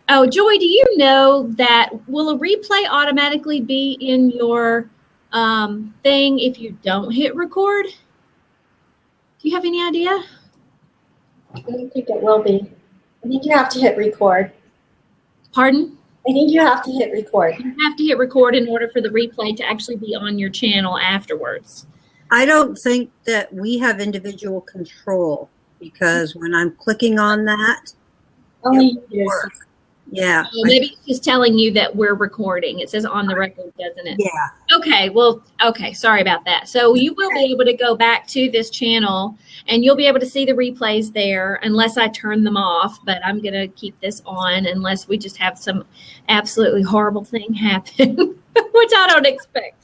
Oh, Joy, do you know that will a replay automatically be in your thing if you don't hit record? Do you have any idea? I don't think it will be. I think you have to hit record. Pardon? I think you have to hit record. You have to hit record in order for the replay to actually be on your channel afterwards. I don't think that we have individual control because when I'm clicking on that, Only you do. yeah. So maybe it's just telling you that we're recording. It says on the record, doesn't it? Yeah. Okay, well, okay, sorry about that. So you will be able to go back to this channel and you'll be able to see the replays there unless I turn them off, but I'm going to keep this on unless we just have some absolutely horrible thing happen, which I don't expect.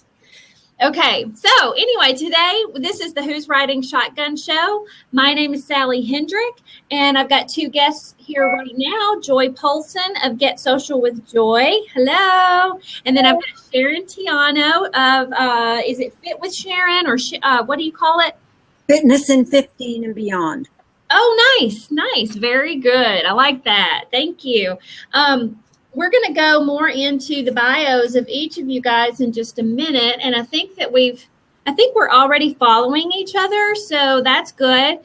Okay, so anyway, today, this is the Who's Riding Shotgun show. My name is Sally Hendrick, and I've got two guests here right now, Joy Polson of Get Social with Joy. Hello. And then I've got Sharon Tiano of, is it Fit with Sharon, or what do you call it? Fitness in 15 and beyond. Oh, nice, nice. Very good. I like that. Thank you. We're going to go more into the bios of each of you guys in just a minute. And I think that we're already following each other. So that's good.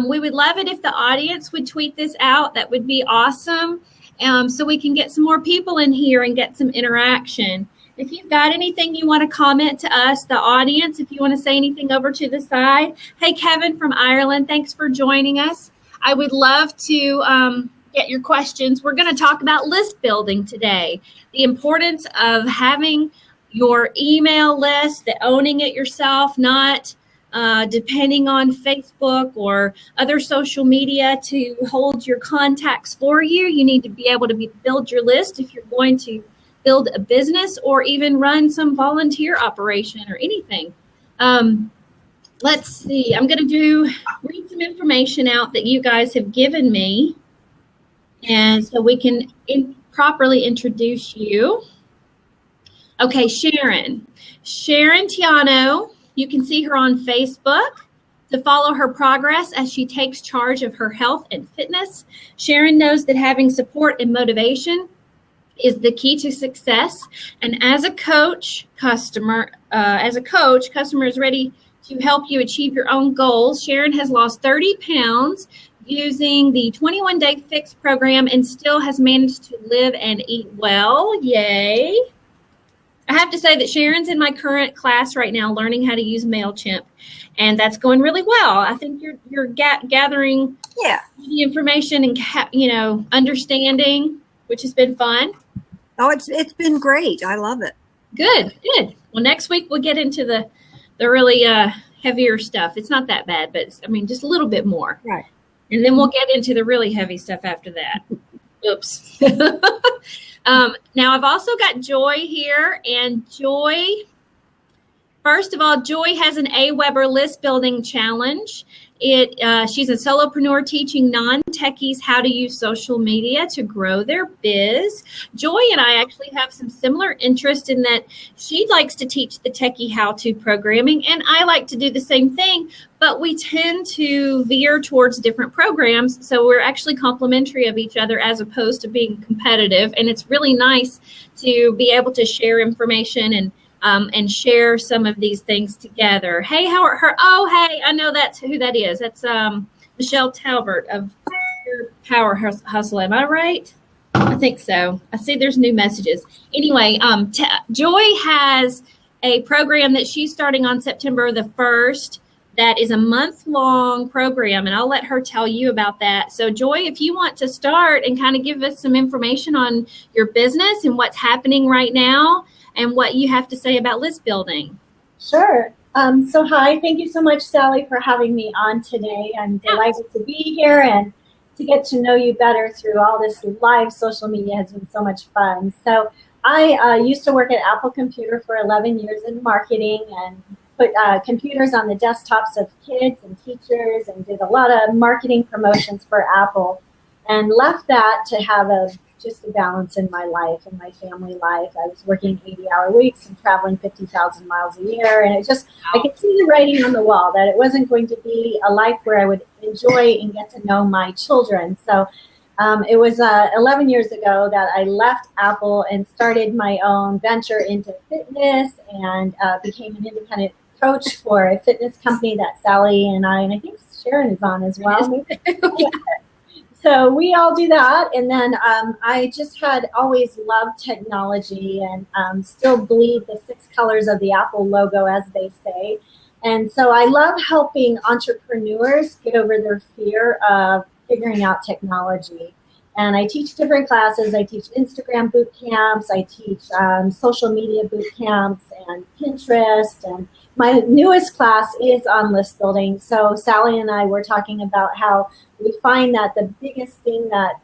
We would love it if the audience would tweet this out. That would be awesome. So we can get some more people in here and get some interaction. If you've got anything you want to comment to us, the audience, if you want to say anything over to the side. Hey, Kevin from Ireland, thanks for joining us. I would love to get your questions. We're going to talk about list building today, the importance of having your email list, the owning it yourself, not depending on Facebook or other social media to hold your contacts for you. You need to be able to build your list if you're going to build a business or even run some volunteer operation or anything. Let's see. I'm going to read some information out that you guys have given me. And so we can properly introduce you. Okay, Sharon Tiano, you can see her on Facebook to follow her progress as she takes charge of her health and fitness. Sharon knows that having support and motivation is the key to success. And as a coach, customer is ready to help you achieve your own goals. Sharon has lost 30 pounds using the 21-day fix program and still has managed to live and eat well. Yay. I have to say that Sharon's in my current class right now learning how to use MailChimp, and that's going really well. I think you're gathering the information and understanding, which has been fun. Oh, it's been great. I love it. Good. Well, next week we'll get into the really heavier stuff. It's not that bad, but just a little bit more. Right. And then we'll get into the really heavy stuff after that. Oops. Now, I've also got Joy here. And Joy, first of all, Joy has an AWeber list building challenge. She's a solopreneur teaching non-techies how to use social media to grow their biz. Joy and I actually have some similar interest in that she likes to teach the techie how-to programming, and I like to do the same thing, but we tend to veer towards different programs, so we're actually complementary of each other as opposed to being competitive, and it's really nice to be able to share information and share some of these things together. Hey, how are her? Oh, hey, I know that's who that is. That's Michelle Talbert of Your Power Hustle. Am I right? I think so. I see there's new messages. Anyway, Joy has a program that she's starting on September the 1st that is a month-long program, and I'll let her tell you about that. So, Joy, if you want to start and kind of give us some information on your business and what's happening right now, and what you have to say about list building. Sure. So hi, thank you so much, Sally, for having me on today. I'm delighted to be here and to get to know you better through all this live social media has been so much fun. So I used to work at Apple Computer for 11 years in marketing and put computers on the desktops of kids and teachers and did a lot of marketing promotions for Apple, and left that to have just a balance in my life and my family life. I was working 80-hour weeks and traveling 50,000 miles a year, and I could see the writing on the wall that it wasn't going to be a life where I would enjoy and get to know my children. So It was 11 years ago that I left Apple and started my own venture into fitness and became an independent coach for a fitness company that Sally and I think Sharon is on as well. So we all do that. And then I just had always loved technology and still believe the 6 colors of the Apple logo, as they say. And so I love helping entrepreneurs get over their fear of figuring out technology. And I teach different classes. I teach Instagram boot camps. I teach social media boot camps and Pinterest. And my newest class is on list building. So Sally and I were talking about how we find that the biggest thing that,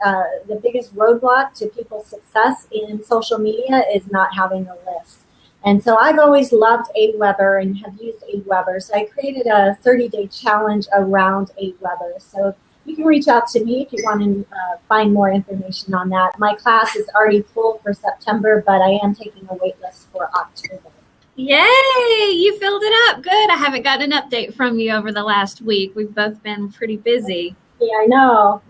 the biggest roadblock to people's success in social media is not having a list. And so I've always loved Aweber and have used Aweber. So I created a 30-day challenge around Aweber. So you can reach out to me if you want to find more information on that. My class is already full for September, but I am taking a wait list for October. Yay! You filled it up. Good. I haven't gotten an update from you over the last week. We've both been pretty busy. Yeah, I know.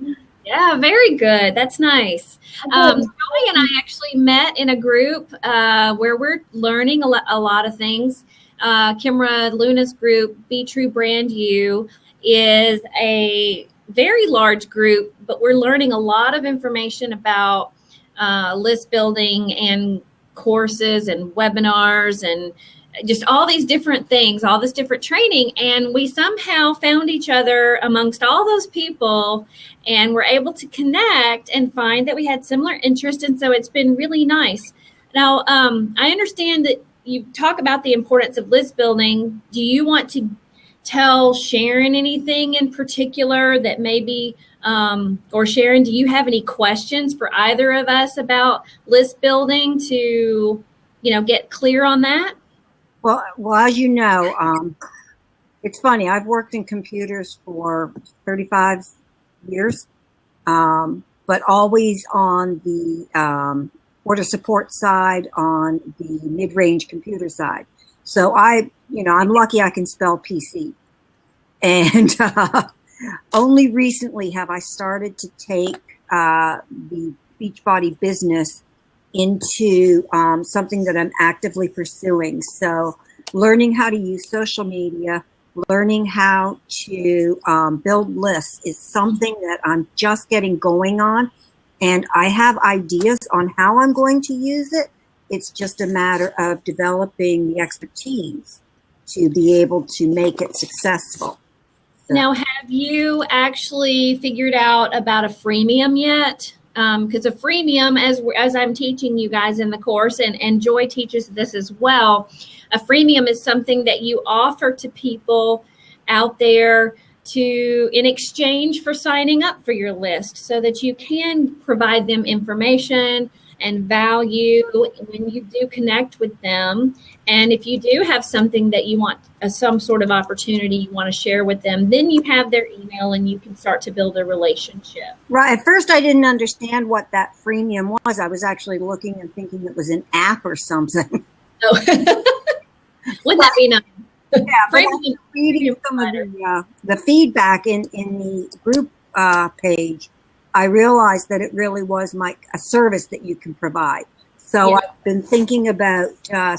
Yeah, very good. That's nice. Joey and I actually met in a group where we're learning a lot of things. Kimra Luna's group, Be True Brand You, is a very large group, but we're learning a lot of information about list building and courses and webinars and just all these different things, all this different training. And we somehow found each other amongst all those people and were able to connect and find that we had similar interests. And so it's been really nice. Now, I understand that you talk about the importance of list building. Do you want to tell Sharon anything in particular that maybe, or Sharon, do you have any questions for either of us about list building to, get clear on that? Well, as you know, it's funny. I've worked in computers for 35 years, but always on the order support side, on the mid-range computer side. So I'm lucky I can spell PC. And only recently have I started to take the Beachbody business into something that I'm actively pursuing. So learning how to use social media, learning how to build lists is something that I'm just getting going on. And I have ideas on how I'm going to use it. It's just a matter of developing the expertise to be able to make it successful. So. Now, have you actually figured out about a freemium yet? Because a freemium, as I'm teaching you guys in the course, and Joy teaches this as well, a freemium is something that you offer to people out there in exchange for signing up for your list so that you can provide them information and value when you do connect with them. And if you do have something that you want, some sort of opportunity you want to share with them, then you have their email and you can start to build a relationship. Right. At first, I didn't understand what that freemium was. I was actually looking and thinking it was an app or something. Oh, wouldn't that be nice? Yeah, reading some of the feedback in the group page, I realized that it really was a service that you can provide. So yeah. I've been thinking about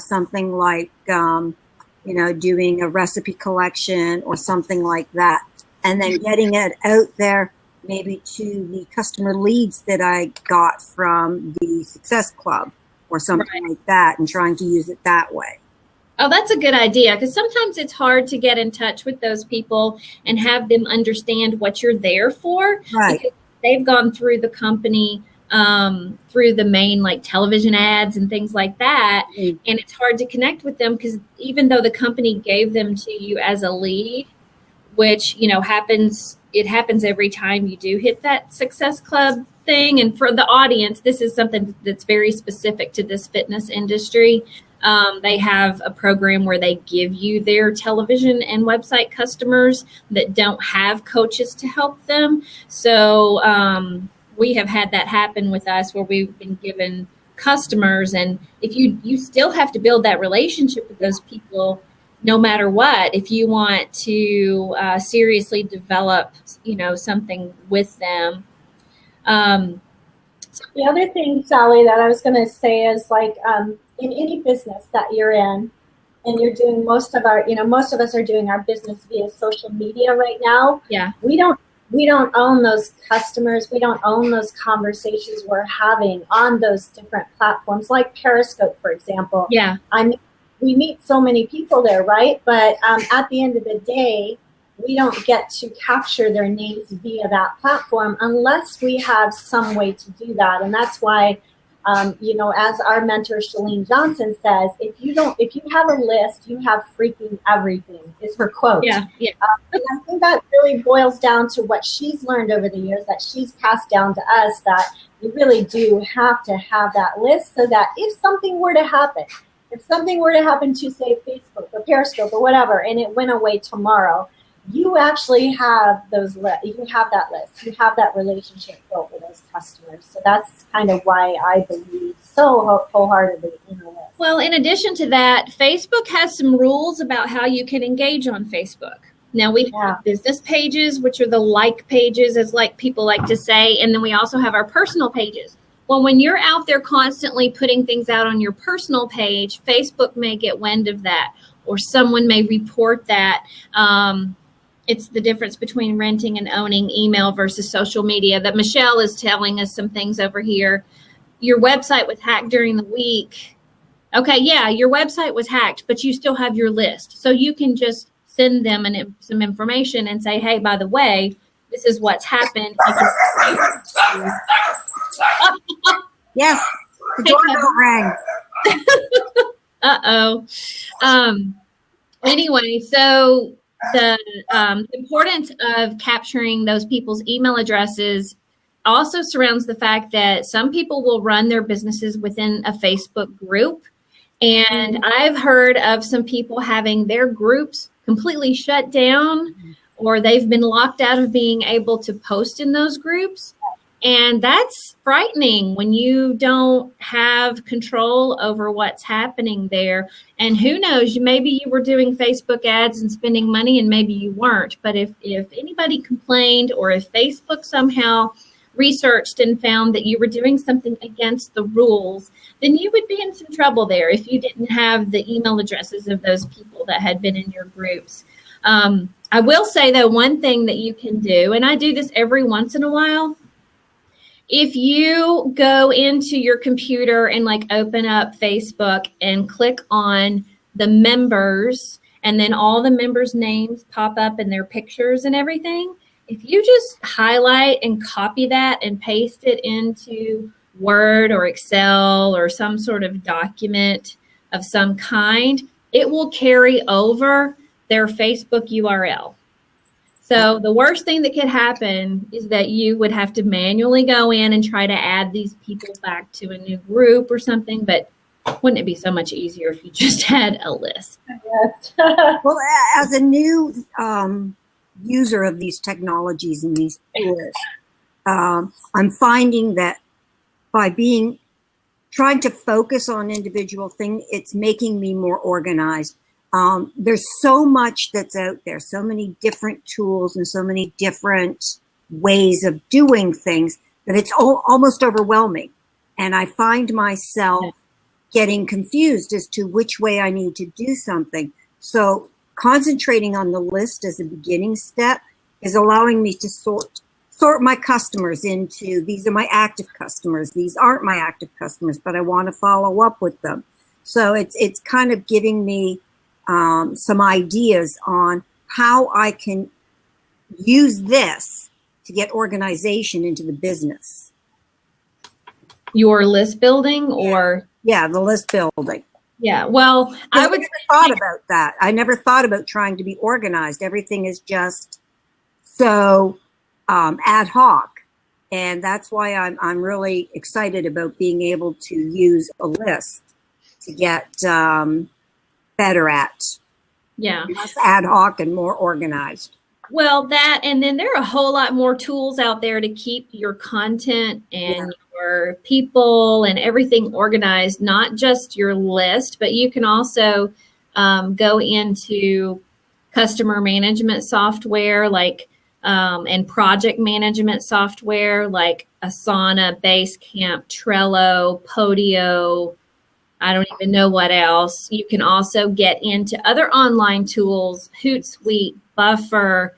something like, doing a recipe collection or something like that, and then getting it out there maybe to the customer leads that I got from the Success Club or something like that, and trying to use it that way. Oh, that's a good idea, because sometimes it's hard to get in touch with those people and have them understand what you're there for. Right. Because they've gone through the company, through the main television ads and things like that. Mm. And it's hard to connect with them because even though the company gave them to you as a lead, which, happens every time you do hit that Success Club thing. And for the audience, this is something that's very specific to this fitness industry. They have a program where they give you their television and website customers that don't have coaches to help them. So we have had that happen with us where we've been given customers. And if you still have to build that relationship with those people, no matter what, if you want to seriously develop, something with them. Um, The other thing, Sally, that I was going to say is like in any business that you're in, and you're doing most of us are doing our business via social media right now. yeah, We don't own those customers. We don't own those conversations we're having on those different platforms, like Periscope, for example. yeah, We meet so many people there, right? But at the end of the day, we don't get to capture their names via that platform unless we have some way to do that. And that's why, as our mentor Shalene Johnson says, if you have a list, you have freaking everything, is her quote. yeah, yeah. And I think that really boils down to what she's learned over the years, that she's passed down to us, that you really do have to have that list so that if something were to happen to, say, Facebook or Periscope or whatever, and it went away tomorrow, you actually have you have that list. You have that relationship built with those customers. So that's kind of why I believe so wholeheartedly in a list. Well, in addition to that, Facebook has some rules about how you can engage on Facebook. Now we have business pages, which are the like pages, as like people like to say, and then we also have our personal pages. Well, when you're out there constantly putting things out on your personal page, Facebook may get wind of that, or someone may report that. It's the difference between renting and owning email versus social media that Michelle is telling us some things over here. Your website was hacked during the week. Okay, yeah, your website was hacked, but you still have your list. So you can just send them some information and say, hey, by the way, this is what's happened. Yes, the doorbell rang. Uh-oh. Anyway, so the importance of capturing those people's email addresses also surrounds the fact that some people will run their businesses within a Facebook group. And I've heard of some people having their groups completely shut down, or they've been locked out of being able to post in those groups. And that's frightening when you don't have control over what's happening there. And who knows, maybe you were doing Facebook ads and spending money and maybe you weren't. But if anybody complained, or if Facebook somehow researched and found that you were doing something against the rules, then you would be in some trouble there if you didn't have the email addresses of those people that had been in your groups. I will say, though, one thing that you can do, and I do this every once in a while, if you go into your computer and like open up Facebook and click on the members, and then all the members' names pop up and their pictures and everything, if you just highlight and copy that and paste it into Word or Excel or some sort of document of some kind, it will carry over their Facebook URL. So the worst thing that could happen is that you would have to manually go in and try to add these people back to a new group or something. But wouldn't it be so much easier if you just had a list? Yes. Well, as a new user of these technologies and these tools, I'm finding that by trying to focus on individual things, it's making me more organized. There's so much that's out there, so many different tools and so many different ways of doing things that it's almost overwhelming. And I find myself getting confused as to which way I need to do something. So concentrating on the list as a beginning step is allowing me to sort my customers into, these are my active customers, these aren't my active customers, but I want to follow up with them. So it's kind of giving me some ideas on how I can use this to get organization into the business. Your list building, or? Yeah, the list building. Yeah, well, I never thought about that. I never thought about trying to be organized. Everything is just so ad hoc. And that's why I'm really excited about being able to use a list to get better at. Yeah. Less ad hoc and more organized. Well, that, and then there are a whole lot more tools out there to keep your content and your people and everything organized, not just your list, but you can also go into customer management software like and project management software like Asana, Basecamp, Trello, Podio. I don't even know what else. You can also get into other online tools, Hootsuite, Buffer,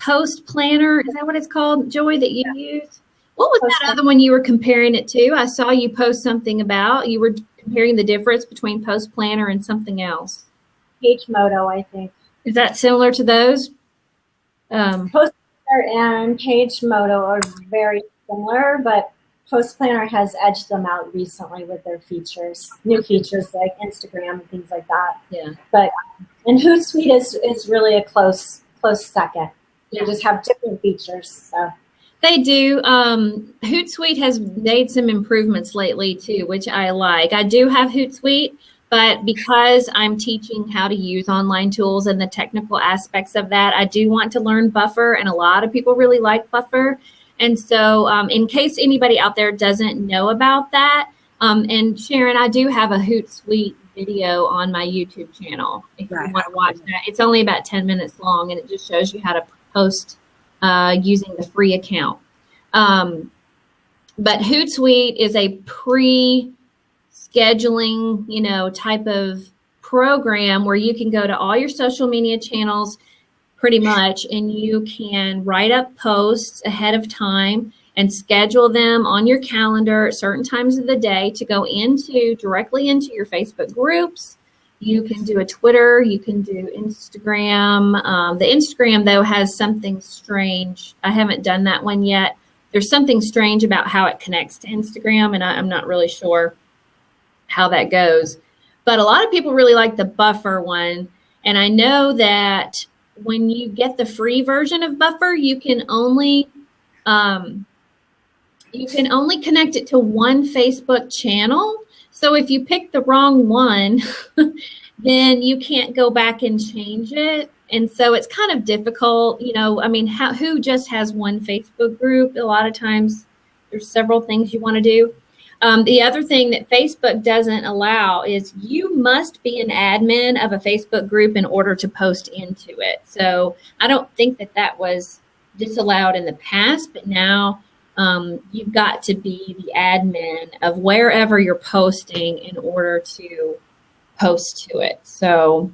Post Planner. Is that what it's called, Joy, that you use? What was that other one you were comparing it to? I saw you post something about, you were comparing the difference between Post Planner and something else. PageModo, I think. Is that similar to those? Post Planner and PageModo are very similar, but Post Planner has edged them out recently with their features, new features like Instagram and things like that. Yeah. And Hootsuite is really a close second. Yeah. They just have different features. So. They do. Hootsuite has made some improvements lately too, which I like. I do have Hootsuite, but because I'm teaching how to use online tools and the technical aspects of that, I do want to learn Buffer, and a lot of people really like Buffer. And so in case anybody out there doesn't know about that, and Sharon, I do have a Hootsuite video on my YouTube channel if you want to watch that. It's only about 10 minutes long, and it just shows you how to post using the free account. But Hootsuite is a pre-scheduling, type of program where you can go to all your social media channels pretty much, and you can write up posts ahead of time and schedule them on your calendar at certain times of the day to go directly into your Facebook groups. You can do a Twitter, you can do Instagram. The Instagram, though, has something strange. I haven't done that one yet. There's something strange about how it connects to Instagram, and I'm not really sure how that goes. But a lot of people really like the Buffer one, and I know that when you get the free version of Buffer, you can only connect it to one Facebook channel. So if you pick the wrong one, then you can't go back and change it. And so it's kind of difficult, who just has one Facebook group? A lot of times there's several things you want to do. The other thing that Facebook doesn't allow is you must be an admin of a Facebook group in order to post into it. So I don't think that was disallowed in the past, but now you've got to be the admin of wherever you're posting in order to post to it. So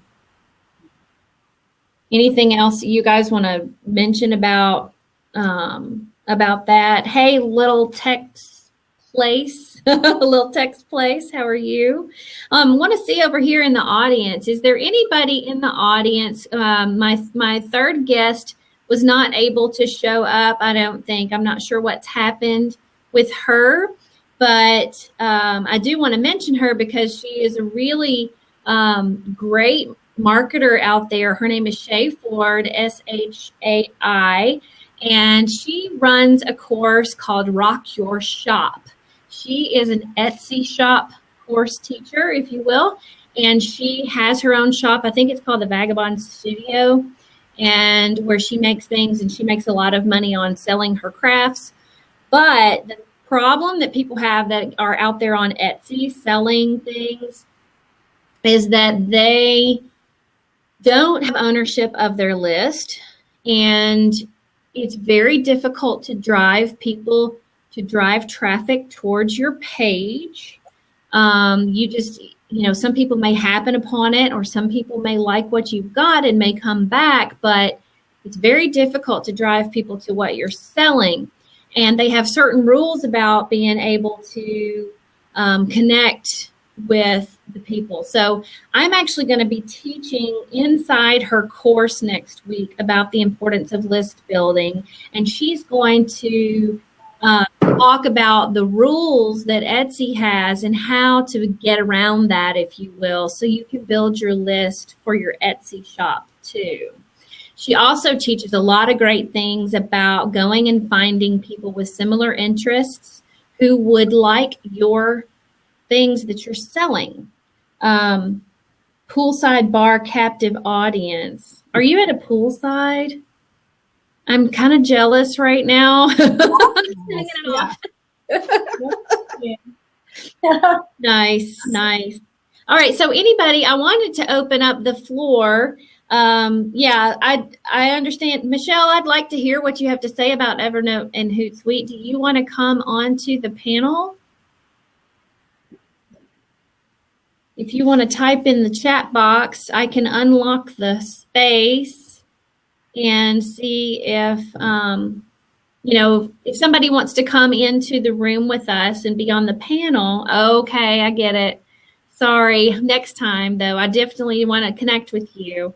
anything else you guys want to mention about that? Hey, little text place, little text place. How are you? Want to see over here in the audience. Is there anybody in the audience? My third guest was not able to show up. I don't think. I'm not sure what's happened with her, but I do want to mention her because she is a really great marketer out there. Her name is Shay Ford, SHAI, and she runs a course called Rock Your Shop. She is an Etsy shop course teacher, if you will, and she has her own shop. I think it's called the Vagabond Studio, and where she makes things, and she makes a lot of money on selling her crafts. But the problem that people have that are out there on Etsy selling things is that they don't have ownership of their list, and it's very difficult to drive traffic towards your page. Some people may happen upon it, or some people may like what you've got and may come back, but it's very difficult to drive people to what you're selling. And they have certain rules about being able to connect with the people. So I'm actually going to be teaching inside her course next week about the importance of list building. And she's going to talk about the rules that Etsy has and how to get around that, if you will, so you can build your list for your Etsy shop too. She also teaches a lot of great things about going and finding people with similar interests who would like your things that you're selling. Poolside bar captive audience. Are you at a poolside? I'm kind of jealous right now. Nice. All right. So anybody, I wanted to open up the floor Yeah, I understand. Michelle, I'd like to hear what you have to say about Evernote and Hootsuite. Do you want to come on to the panel? If you want to type in the chat box, I can unlock the space and see if, if somebody wants to come into the room with us and be on the panel. Okay, I get it. Sorry, next time though, I definitely want to connect with you.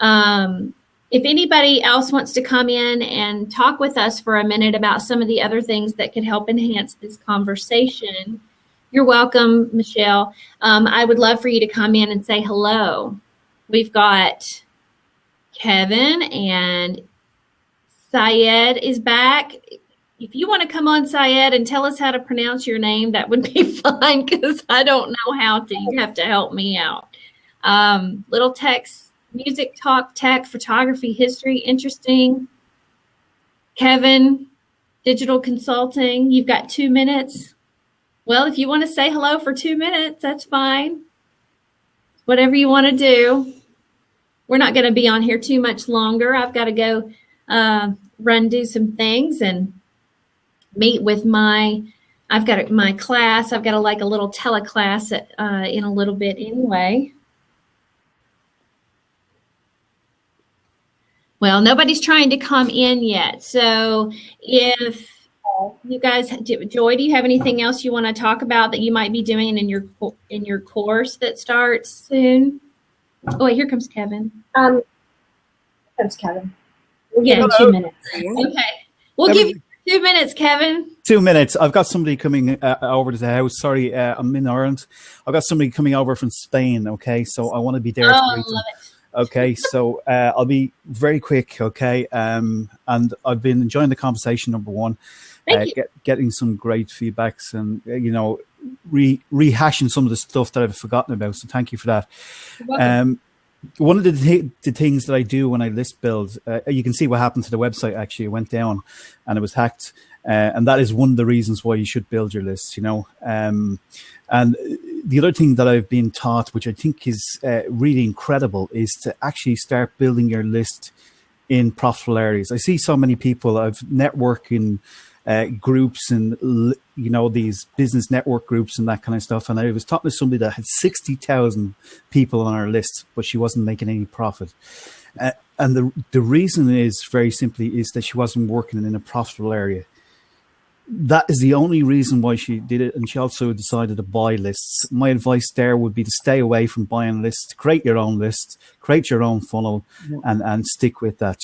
If anybody else wants to come in and talk with us for a minute about some of the other things that could help enhance this conversation, you're welcome, Michelle. I would love for you to come in and say hello. We've got Kevin and Syed is back. If you want to come on, Syed, and tell us how to pronounce your name, that would be fine because I don't know how to. You have to help me out. Little text, music, talk, tech, photography, history, interesting. Kevin, digital consulting. You've got 2 minutes. Well, if you want to say hello for 2 minutes, that's fine. Whatever you want to do. We're not going to be on here too much longer. I've got to go do some things and meet with I've got my class. I've got a little teleclass in a little bit anyway. Well, nobody's trying to come in yet. So if you guys, Joy, do you have anything else you want to talk about that you might be doing in your course that starts soon? Oh, wait, here comes Kevin. Comes Kevin. We'll give him 2 minutes. Okay. We'll give you 2 minutes, Kevin. 2 minutes. I've got somebody coming over to the house. Sorry, I'm in Ireland. I've got somebody coming over from Spain, okay? So I want to be there. Oh, I love it. Okay, so I'll be very quick, okay? And I've been enjoying the conversation, number one. Getting some great feedbacks and, rehashing some of the stuff that I've forgotten about. So thank you for that. One of the things that I do when I list build, you can see what happened to the website. Actually, it went down and it was hacked. And that is one of the reasons why you should build your list, And the other thing that I've been taught, which I think is really incredible, is to actually start building your list in profitable areas. I see so many people, I've networking groups and, these business network groups and that kind of stuff. And I was talking to somebody that had 60,000 people on our list, but she wasn't making any profit. And the reason is very simply is that she wasn't working in a profitable area. That is the only reason why she did it. And she also decided to buy lists. My advice there would be to stay away from buying lists, create your own list, create your own funnel and stick with that,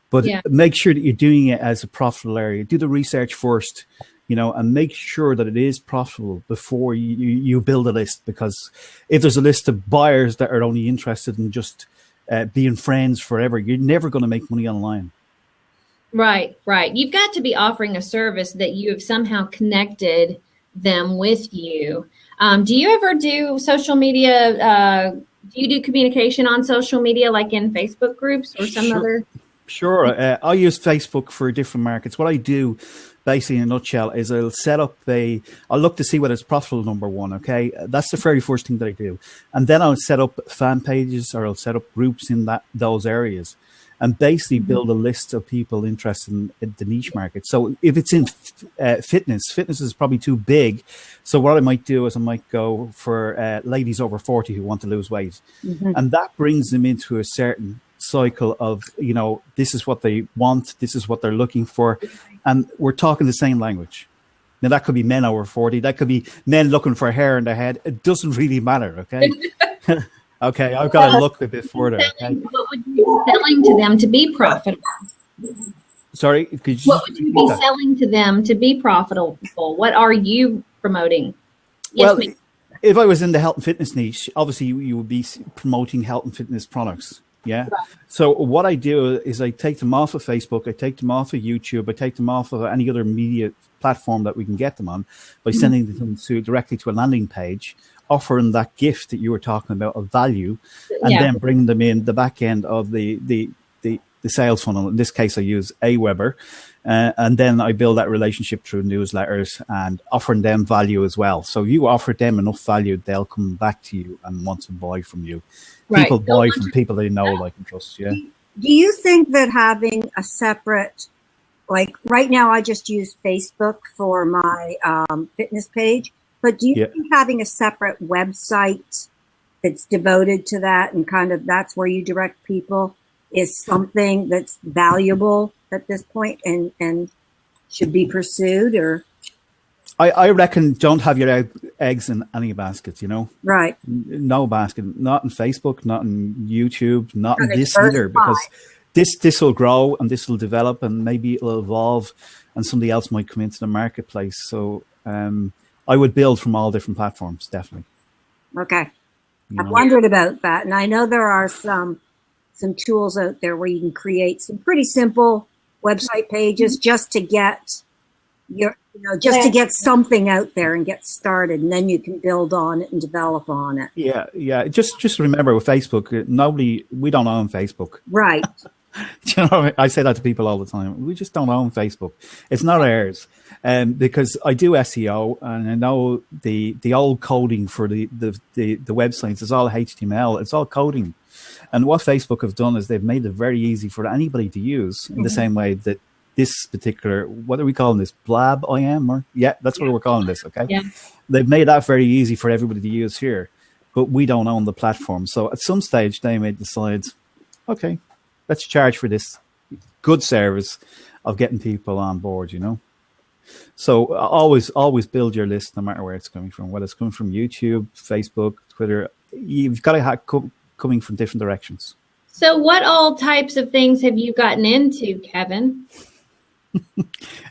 But make sure that you're doing it as a profitable area. Do the research first, and make sure that it is profitable before you build a list. Because if there's a list of buyers that are only interested in just being friends forever, you're never going to make money online. Right. You've got to be offering a service that you have somehow connected them with you. Do you ever do social media? Do you do communication on social media, like in Facebook groups or some other? Sure. I use Facebook for different markets. What I do, basically in a nutshell, is I'll look to see whether it's profitable, number one, okay? That's the very first thing that I do. And then I'll set up fan pages or I'll set up groups in those areas and basically build a list of people interested in the niche market. So if it's in fitness is probably too big. So what I might do is I might go for ladies over 40 who want to lose weight. And that brings them into a certain cycle of, this is what they want, this is what they're looking for, and we're talking the same language. Now that could be men over 40, that could be men looking for hair in their head. It doesn't really matter, okay? Okay, I've got to look a bit further. Okay? What would you be selling to them to be profitable? Sorry, could you? What would you be selling to them to be profitable? What are you promoting? Yes, well, if I was in the health and fitness niche, obviously you would be promoting health and fitness products. Yeah. Right. So what I do is I take them off of Facebook, I take them off of YouTube, I take them off of any other media platform that we can get them on by sending them directly to a landing page, offering that gift that you were talking about of value, and then bring them in the back end of the the sales funnel. In this case, I use Aweber, and then I build that relationship through newsletters and offering them value as well. So you offer them enough value, they'll come back to you and want to buy from you. Right. People buy from people they know, like, and trust. Yeah. Do you think that having a separate, like right now, I just use Facebook for my fitness page, but do you think having a separate website that's devoted to that and kind of that's where you direct people is something that's valuable at this point and should be pursued? Or I reckon don't have your eggs in any baskets, you know? Right. No basket, not in Facebook, not in YouTube, not in this diversify. either, because this will grow and this will develop and maybe it'll evolve and somebody else might come into the marketplace. So I would build from all different platforms, definitely. Okay. You I've know? wondered about that. And I know there are some tools out there where you can create some pretty simple website pages just to get to get something out there and get started, and then you can build on it and develop on it. Yeah. Just remember with Facebook, we don't own Facebook. Right. You know, I say that to people all the time. We just don't own Facebook. It's not ours. Because I do SEO and I know the old coding for the websites is all HTML. It's all coding. And what Facebook have done is they've made it very easy for anybody to use in the same way that this particular, what are we calling this? Blab IM? Or that's what we're calling this. Okay. Yeah. They've made that very easy for everybody to use here, but we don't own the platform. So at some stage they may decide, okay, let's charge for this good service of getting people on board, you know? So always build your list no matter where it's coming from, whether it's coming from YouTube, Facebook, Twitter. You've got to have coming from different directions. So what all types of things have you gotten into, Kevin?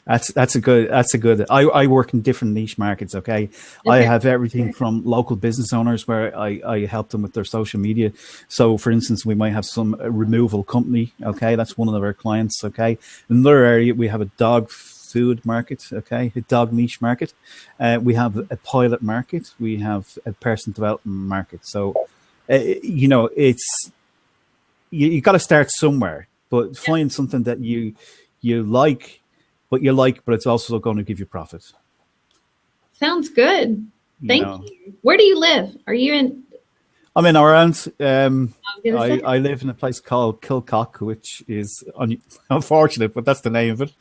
That's a good. I work in different niche markets. Okay. I have everything from local business owners where I help them with their social media. So for instance, we might have some removal company. Okay. That's one of our clients. Okay. In another area, we have a dog food market. Okay. A dog niche market. We have a pilot market. We have a person development market. So, you know, it's, you got to start somewhere, but find something that you like, but it's also going to give you profit. Sounds good. Thank you. Where do you live? Are you in? I'm in Ireland. I live in a place called Kilcock, which is unfortunate, but that's the name of it.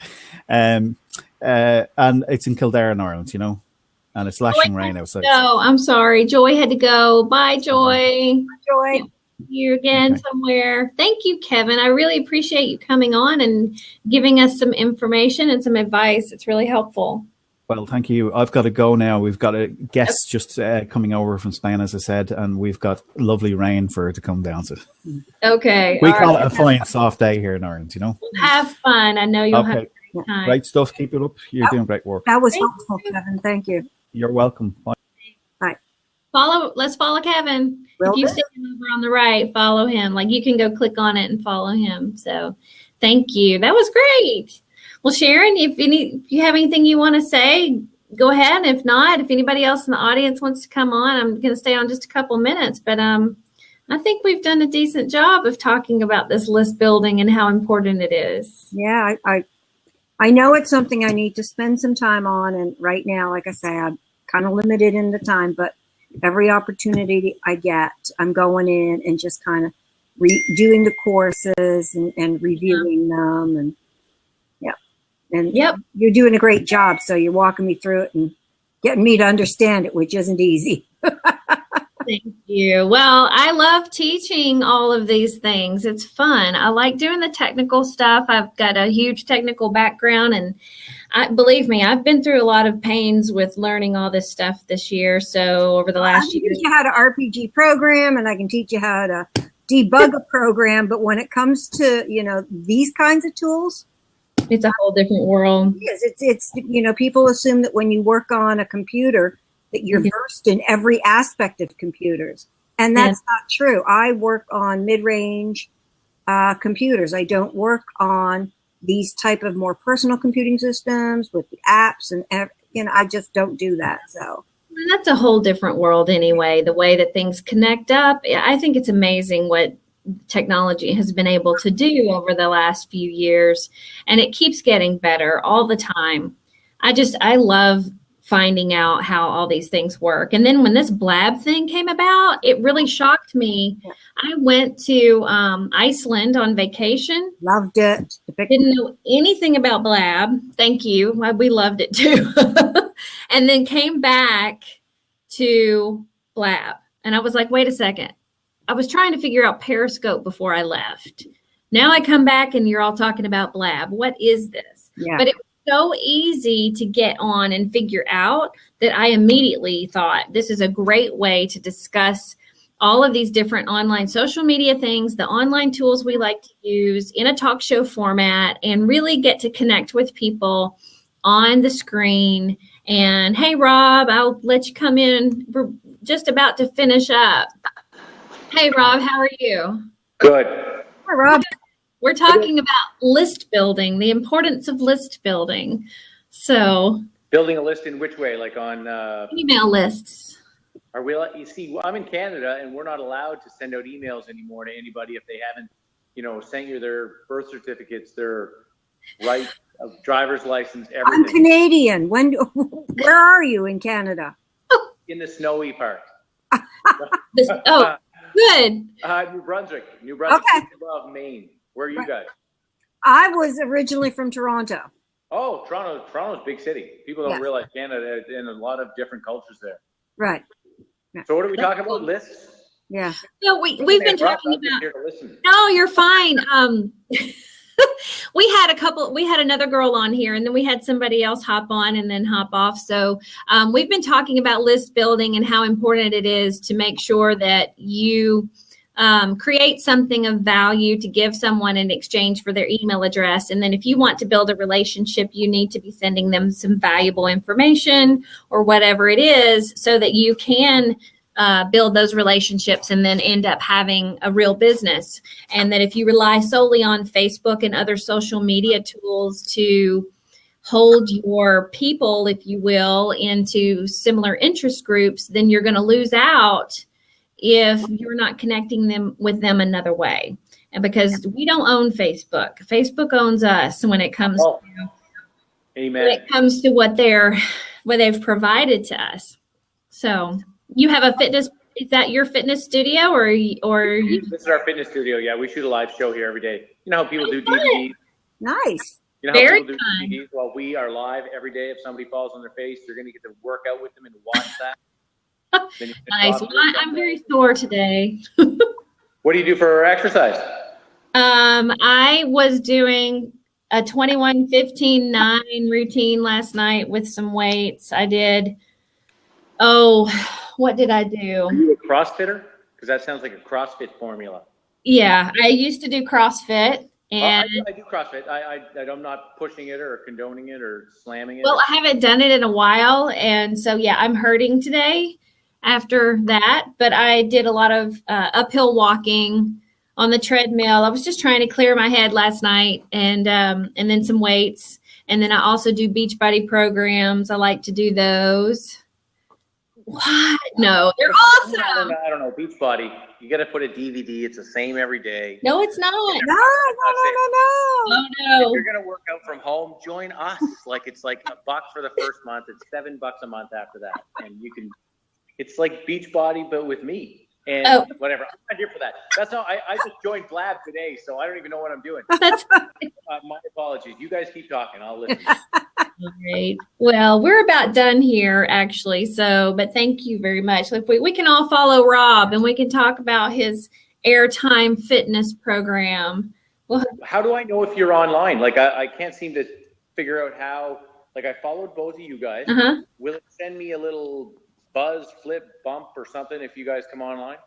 And it's in Kildare in Ireland, you know, and it's lashing rain outside. No, I'm sorry. Joy had to go. Bye, Joy. Bye, Joy. You again somewhere. Thank you, Kevin. I really appreciate you coming on and giving us some information and some advice. It's really helpful. Well, thank you. I've got to go now. We've got a guest just coming over from Spain, as I said, and we've got lovely rain for her to come down to. Okay. We call it a fine, soft day here in Ireland, you know. Have fun. I know you'll have a great time. Great stuff. Keep it up. You're doing great work. That was helpful, Kevin. Thank you. You're welcome. Bye. Bye. Let's follow Kevin. Will if you do. see him over on the right, follow him. Like you can go click on it and follow him. So thank you. That was great. Well, Sharon, if you have anything you want to say, go ahead. If not, if anybody else in the audience wants to come on, I'm going to stay on just a couple minutes. But I think we've done a decent job of talking about this list building and how important it is. Yeah, I know it's something I need to spend some time on. And right now, like I say, I'm kind of limited in the time, but every opportunity I get, I'm going in and just kind of doing the courses and reviewing them. And you're doing a great job. So you're walking me through it and getting me to understand it, which isn't easy. Thank you. Well, I love teaching all of these things. It's fun. I like doing the technical stuff. I've got a huge technical background, and believe me, I've been through a lot of pains with learning all this stuff this year. So over the last year, I can teach you how to RPG program, and I can teach you how to debug a program. But when it comes to, these kinds of tools, it's a whole different world. Yes, it's people assume that when you work on a computer that you're versed in every aspect of computers. And that's not true. I work on mid-range computers. I don't work on these type of more personal computing systems with the apps and I just don't do that. So that's a whole different world anyway, the way that things connect up. I think it's amazing what technology has been able to do over the last few years, and it keeps getting better all the time. I love finding out how all these things work. And then when this Blab thing came about, it really shocked me. I went to Iceland on vacation. Loved it. Didn't know anything about Blab. Thank you. We loved it too. And then came back to Blab. And I was like, wait a second. I was trying to figure out Periscope before I left. Now I come back and you're all talking about Blab. What is this? Yeah. But it so easy to get on and figure out that I immediately thought this is a great way to discuss all of these different online social media things, the online tools we like to use in a talk show format, and really get to connect with people on the screen. And hey, Rob, I'll let you come in. We're just about to finish up. Hey, Rob, how are you? Good. Hi, Rob. We're talking about list building, the importance of list building. So, Building a list in which way? Like on email lists. Are we? You see, I'm in Canada, and we're not allowed to send out emails anymore to anybody if they haven't, sent you their birth certificates, their right of driver's license, everything. I'm Canadian. Where are you in Canada? In the snowy part. Good. New Brunswick. Okay. Above Maine. Where are you guys? I was originally from Toronto. Oh, Toronto's a big city. People don't realize Canada and a lot of different cultures there. Right. So what are we talking about? Lists? Yeah. No, we've been talking I'm about. here to listen. No, you're fine. We had another girl on here, and then we had somebody else hop on and then hop off. So we've been talking about list building and how important it is to make sure that you create something of value to give someone in exchange for their email address. And then if you want to build a relationship, you need to be sending them some valuable information or whatever it is so that you can build those relationships and then end up having a real business. And that if you rely solely on Facebook and other social media tools to hold your people, if you will, into similar interest groups, then you're going to lose out if you're not connecting them with them another way. And because we don't own Facebook, Facebook owns us when it comes to what they've provided to us. So you have a fitness, is that your fitness studio or This is our fitness studio. Yeah, we shoot a live show here every day. You know how people do DVDs? Nice. You know how people do DVDs? Well, we are live every day. If somebody falls on their face, you're going to get to work out with them and watch that. Nice. Well, I'm very sore today. What do you do for exercise? I was doing a 21-15-9 routine last night with some weights. I did. What did I do? Are you a CrossFitter? Because that sounds like a CrossFit formula. Yeah, I used to do CrossFit. And I do CrossFit. I'm not pushing it or condoning it or slamming it. Well, I haven't done it in a while. And so, yeah, I'm hurting today after that. But I did a lot of uphill walking on the treadmill. I was just trying to clear my head last night and then some weights. And then I also do Beachbody programs. I like to do those. What? No, they're awesome. I don't know. Beachbody. You got to put a DVD. It's the same every day. No, it's not. No. Oh, no. If you're going to work out from home, join us. It's like $1 for the first month. It's $7 a month after that. And you can, it's like Beachbody, but with me. And whatever. I'm not here for that. That's how I just joined Blab today, so I don't even know what I'm doing. That's my apologies. You guys keep talking. I'll listen. All right. Well, we're about done here, actually. But thank you very much. If we can all follow Rob and we can talk about his Airtime fitness program. Well, how do I know if you're online? I can't seem to figure out how. I followed both of you guys. Uh-huh. Will it send me a little buzz, flip, bump, or something if you guys come online?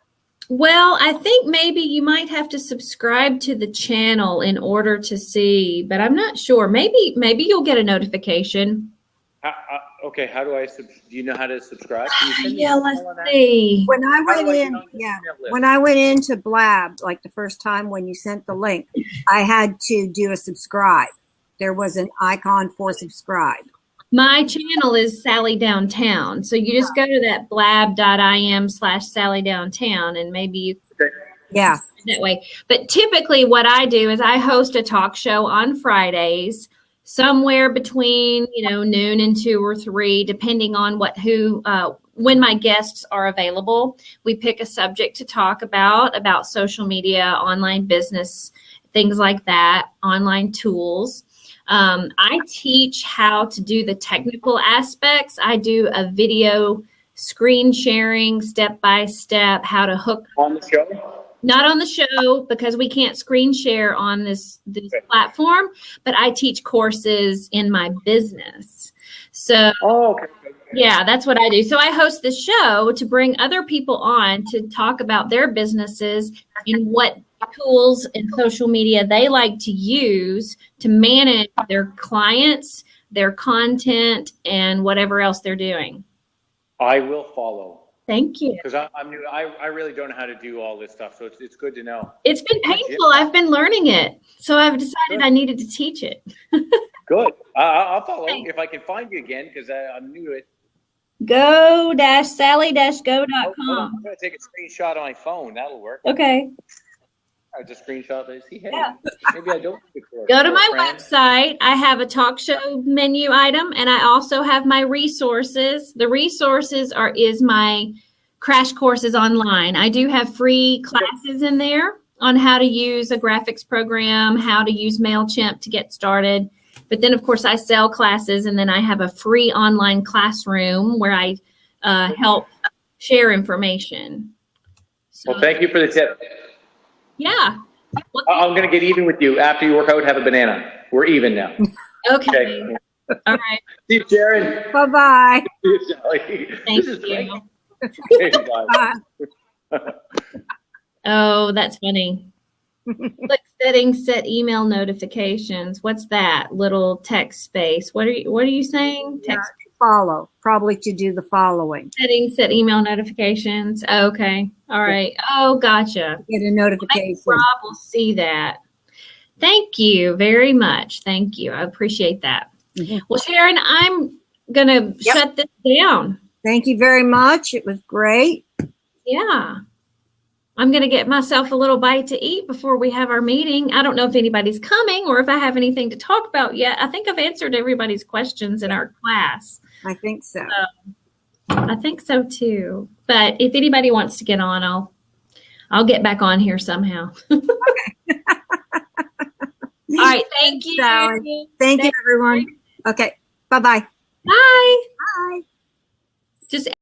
Well, I think maybe you might have to subscribe to the channel in order to see, but I'm not sure. Maybe you'll get a notification. Okay, how do I do you know how to subscribe? Yeah, let's see. When I went into Blab, like the first time when you sent the link, I had to do a subscribe. There was an icon for subscribe. My channel is Sally Downtown. So you just go to that blab.im/Sally Downtown and maybe you that way. But typically what I do is I host a talk show on Fridays, somewhere between, noon and 2 or 3, depending on when my guests are available. We pick a subject to talk about social media, online business, things like that, online tools. I teach how to do the technical aspects. I do a video screen sharing, step-by-step, how to hook. On the show? Not on the show, because we can't screen share on this platform, but I teach courses in my business. So, yeah, that's what I do. So I host the show to bring other people on to talk about their businesses and what tools and social media they like to use to manage their clients, their content, and whatever else they're doing. I will follow. Thank you. Because I'm new. I really don't know how to do all this stuff, so it's good to know. It's been painful. I've been learning it, so I've decided I needed to teach it. Good. I'll follow if I can find you again, because I'm new to it. Go-sally-go.com. I'm going to take a screenshot on my phone. That'll work. Okay. I just screenshot it. See, hey, Yeah. maybe I don't record. Go to my website. I have a talk show menu item, and I also have my resources. The resources is my crash courses online. I do have free classes in there on how to use a graphics program, how to use MailChimp to get started. But then, of course, I sell classes, and then I have a free online classroom where I help share information. So, Well, thank you for the tip. yeah. I'm going to get even with you. After you work out, have a banana. We're even now. Okay. All right. See you, Sharon. Bye-bye. See you, Sally. Thank This is you. great. Okay, bye. Bye. Oh, that's funny. Click settings, set email notifications. What's that little text space? What are you saying? Text Follow, probably to do the following. settings, set email notifications. Okay. All right. Oh, gotcha. Get a notification. Rob will see that. Thank you very much. Thank you. I appreciate that. Mhm. Well, Sharon, I'm going to shut this down. Thank you very much. It was great. Yeah. I'm going to get myself a little bite to eat before we have our meeting. I don't know if anybody's coming or if I have anything to talk about yet. I think I've answered everybody's questions in our class. I think so. I think so too. But if anybody wants to get on, I'll get back on here somehow. All right. Thank you. Sally. Thank you, everyone. Okay. Bye-bye. Bye. Bye. Just